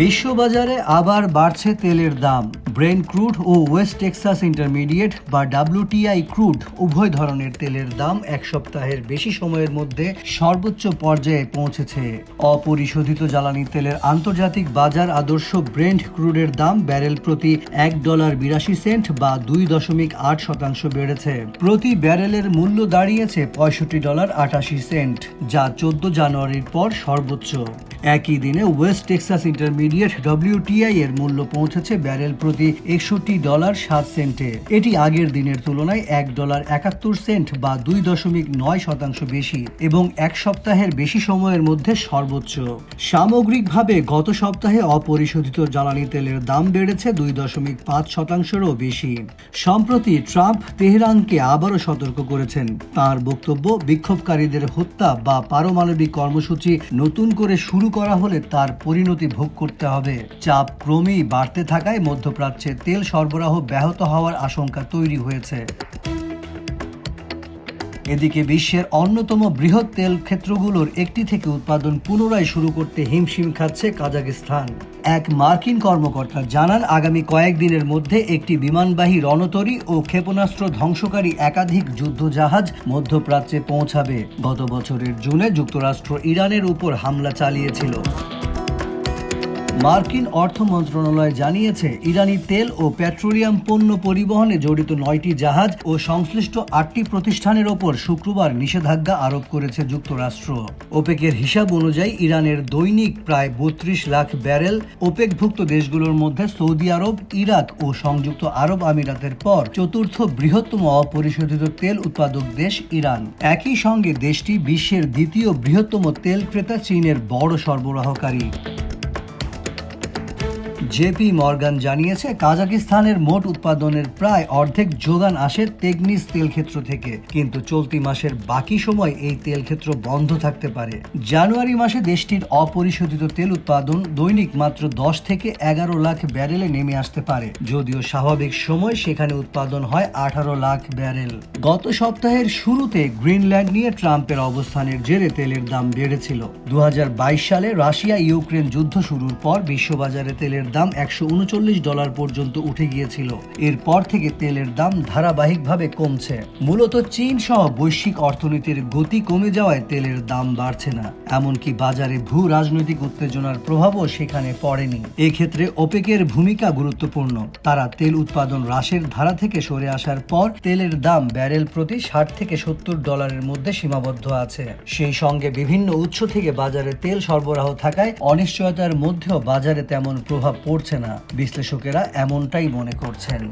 বিশ্ববাজারে আবার বাড়ছে তেলের দাম। ব্রেন্ট ক্রুড ও ওয়েস্ট টেক্সাস ইন্টারমিডিয়েট বা WTI ক্রুড উভয় ধরনের তেলের দাম এক সপ্তাহের বেশি সময়ের মধ্যে সর্বোচ্চ পর্যায়ে পৌঁছেছে। অপরিশোধিত জ্বালানি তেলের আন্তর্জাতিক বাজার আদর্শ ব্রেন্ট ক্রুডের দাম ব্যারেল প্রতি $1.82 বা 2.8% বেড়েছে। প্রতি ব্যারেলের মূল্য দাঁড়িয়েছে $65.88, যা 14 জানুয়ারির পর সর্বোচ্চ। একই দিনে ওয়েস্ট টেক্সাস ইন্টারমিডিয়েট WTI এর মূল্য পৌঁছেছে ব্যারেল প্রতি $61.07। এটি আগের দিনের তুলনায় $1.71 বা 2.9% বেশি এবং এক সপ্তাহের বেশি সময়ের মধ্যে সর্বোচ্চ। সামগ্রিকভাবে গত সপ্তাহে অপরিশোধিত জ্বালানি তেলের দাম বেড়েছে 2.5%-রও বেশি। সম্প্রতি ট্রাম্প তেহরানকে আবারও সতর্ক করেছেন। তার বক্তব্য, বিক্ষোভকারীদের হত্যা বা পারমাণবিক কর্মসূচি নতুন করে শুরু করা হলে তার পরিণতি ভোগ করতে হবে। চাপ ক্রমেই বাড়তে থাকায় মধ্যপ্রাচ্যে তেল সরবরাহ ব্যাহত হওয়ার আশঙ্কা তৈরি হয়েছে। এদিকে বিশ্বের অন্যতম বৃহৎ তেল ক্ষেত্রগুলোর একটি থেকে উৎপাদন পুনরায় শুরু করতে হিমশিম খাচ্ছে কাজাখস্তান। এক মার্কিন কর্মকর্তা জানান, আগামী কয়েকদিনের মধ্যে একটি বিমানবাহী রণতরী ও ক্ষেপণাস্ত্র ধ্বংসকারী একাধিক যুদ্ধজাহাজ মধ্যপ্রাচ্যে পৌঁছাবে। গত বছরের জুনে যুক্তরাষ্ট্র ইরানের উপর হামলা চালিয়েছিল। মার্কিন অর্থ মন্ত্রণালয় জানিয়েছে, ইরানি তেল ও পেট্রোলিয়াম পণ্য পরিবহনে জড়িত 9টি জাহাজ ও সংশ্লিষ্ট 8টি প্রতিষ্ঠানের ওপর শুক্রবার নিষেধাজ্ঞা আরোপ করেছে যুক্তরাষ্ট্র। ওপেকের হিসাব অনুযায়ী ইরানের দৈনিক প্রায় 32 লাখ ব্যারেল। ওপেকভুক্ত দেশগুলোর মধ্যে সৌদি আরব, ইরাক ও সংযুক্ত আরব আমিরাতের পর চতুর্থ বৃহত্তম অপরিশোধিত তেল উৎপাদক দেশ ইরান। একই সঙ্গে দেশটি বিশ্বের দ্বিতীয় বৃহত্তম তেল ক্রেতা চীনের বড় সরবরাহকারী। জেপি মর্গান জানিয়েছে, কাজাখস্তানের মোট উৎপাদনের প্রায় অর্ধেক যোগান আসে তেগনিস তেলক্ষেত্র থেকে, কিন্তু চলতি মাসের বাকি সময় এই তেলক্ষেত্র বন্ধ থাকতে পারে। জানুয়ারি মাসে দেশটির অপরিশোধিত তেল উৎপাদন দৈনিক মাত্র 10 থেকে 11 লাখ ব্যারেলে নেমে আসতে পারে, যদিও স্বাভাবিক সময় সেখানে উৎপাদন হয় 18 লাখ ব্যারেল। গত সপ্তাহের শুরুতে গ্রিনল্যান্ড নিয়ে ট্রাম্পের অবস্থানের জেরে তেলের দাম বেড়েছিল। 2022 সালে রাশিয়া ইউক্রেন যুদ্ধ শুরুর পর বিশ্ববাজারে তেলের দাম $139 পর্যন্ত উঠে গিয়েছিল। এরপর থেকে তেলের দাম ধারাবাহিকভাবে কমছে। মূলত চীন সহ বৈশ্বিক অর্থনীতির গতি কমে যাওয়ায় তেলের দাম বাড়ছে না। এমনকি বাজারে ভূ রাজনৈতিক উত্তেজনার প্রভাবও সেখানে পড়েনি। এক্ষেত্রে ওপেকের ভূমিকা গুরুত্বপূর্ণ। তারা তেল উৎপাদন হ্রাসের ধারা থেকে সরে আসার পর তেলের দাম ব্যারেল প্রতি $60 থেকে $70 মধ্যে সীমাবদ্ধ আছে। সেই সঙ্গে বিভিন্ন উৎস থেকে বাজারে তেল সরবরাহ থাকায় অনিশ্চয়তার মধ্যেও বাজারে তেমন প্রভাব পড়ছে না। বিশ্লেষকেরা এমনটাই মনে করছেন।